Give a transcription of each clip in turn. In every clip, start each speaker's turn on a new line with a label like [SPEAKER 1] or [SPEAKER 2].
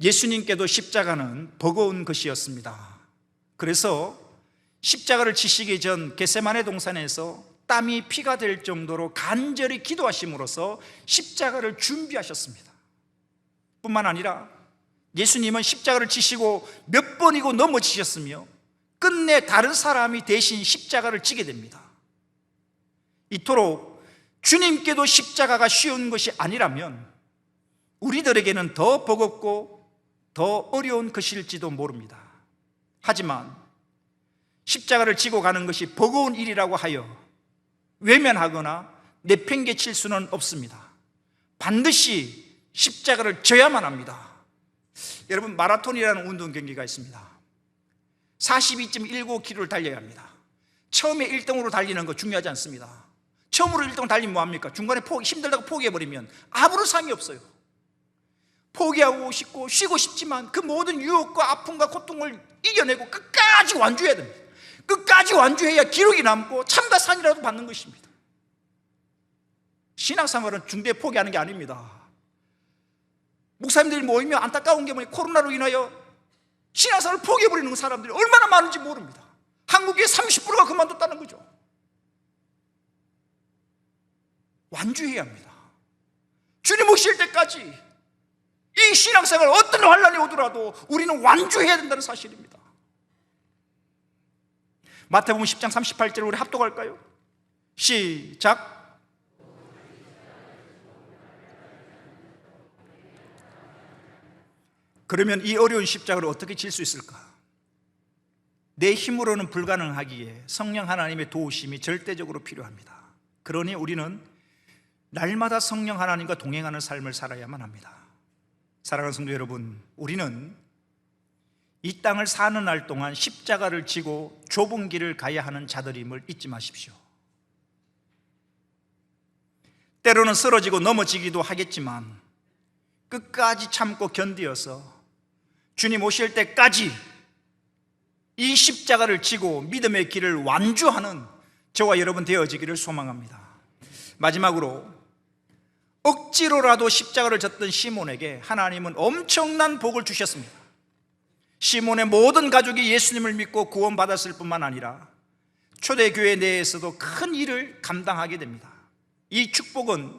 [SPEAKER 1] 예수님께도 십자가는 버거운 것이었습니다. 그래서 십자가를 지시기 전 겟세마네 동산에서 땀이 피가 될 정도로 간절히 기도하심으로써 십자가를 준비하셨습니다. 뿐만 아니라 예수님은 십자가를 지시고 몇 번이고 넘어지셨으며 끝내 다른 사람이 대신 십자가를 지게 됩니다. 이토록 주님께도 십자가가 쉬운 것이 아니라면 우리들에게는 더 버겁고 더 어려운 것일지도 모릅니다. 하지만 십자가를 지고 가는 것이 버거운 일이라고 하여 외면하거나 내팽개칠 수는 없습니다. 반드시 십자가를 져야만 합니다. 여러분, 마라톤이라는 운동 경기가 있습니다. 42.19km를 달려야 합니다. 처음에 1등으로 달리는 거 중요하지 않습니다. 처음으로 1등 달리면 뭐합니까? 중간에 힘들다고 포기해버리면 아무런 상이 없어요. 포기하고 싶고 쉬고 싶지만 그 모든 유혹과 아픔과 고통을 이겨내고 끝까지 완주해야 됩니다. 끝까지 완주해야 기록이 남고 참가상이라도 받는 것입니다. 신앙생활은 중대에 포기하는 게 아닙니다. 목사님들이 모이면 안타까운 게 뭐냐, 코로나로 인하여 신앙생활을 포기해버리는 사람들이 얼마나 많은지 모릅니다. 한국의 30%가 그만뒀다는 거죠. 완주해야 합니다. 주님 오실 때까지 이 신앙생활 어떤 환란이 오더라도 우리는 완주해야 된다는 사실입니다. 마태복음 10장 38절 우리 합독할까요? 시작. 그러면 이 어려운 십자가를 어떻게 질 수 있을까? 내 힘으로는 불가능하기에 성령 하나님의 도우심이 절대적으로 필요합니다. 그러니 우리는 날마다 성령 하나님과 동행하는 삶을 살아야만 합니다. 사랑하는 성도 여러분, 우리는 이 땅을 사는 날 동안 십자가를 지고 좁은 길을 가야 하는 자들임을 잊지 마십시오. 때로는 쓰러지고 넘어지기도 하겠지만 끝까지 참고 견디어서 주님 오실 때까지 이 십자가를 지고 믿음의 길을 완주하는 저와 여러분 되어지기를 소망합니다. 마지막으로 억지로라도 십자가를 졌던 시몬에게 하나님은 엄청난 복을 주셨습니다. 시몬의 모든 가족이 예수님을 믿고 구원받았을 뿐만 아니라 초대교회 내에서도 큰 일을 감당하게 됩니다. 이 축복은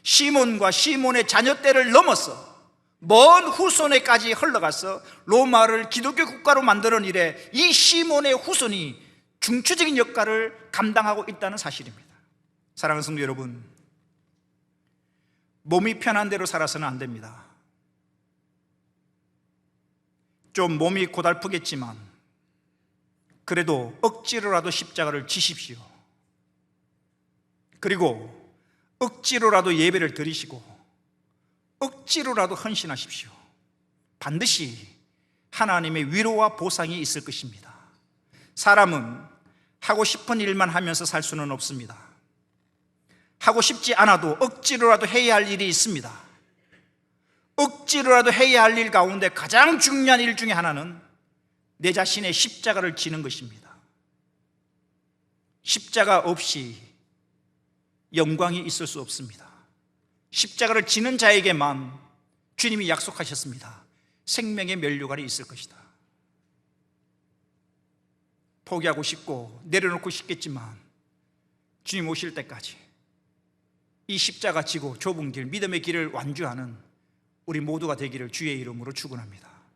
[SPEAKER 1] 시몬과 시몬의 자녀 때를 넘어서 먼 후손에까지 흘러가서 로마를 기독교 국가로 만드는 일에 이 시몬의 후손이 중추적인 역할을 감당하고 있다는 사실입니다. 사랑하는 성도 여러분, 몸이 편한 대로 살아서는 안 됩니다. 좀 몸이 고달프겠지만 그래도 억지로라도 십자가를 지십시오. 그리고 억지로라도 예배를 드리시고 억지로라도 헌신하십시오. 반드시 하나님의 위로와 보상이 있을 것입니다. 사람은 하고 싶은 일만 하면서 살 수는 없습니다. 하고 싶지 않아도 억지로라도 해야 할 일이 있습니다. 억지로라도 해야 할 일 가운데 가장 중요한 일 중에 하나는 내 자신의 십자가를 지는 것입니다. 십자가 없이 영광이 있을 수 없습니다. 십자가를 지는 자에게만 주님이 약속하셨습니다. 생명의 면류관이 있을 것이다. 포기하고 싶고 내려놓고 싶겠지만 주님 오실 때까지 이 십자가 지고 좁은 길, 믿음의 길을 완주하는 우리 모두가 되기를 주의 이름으로 축원합니다.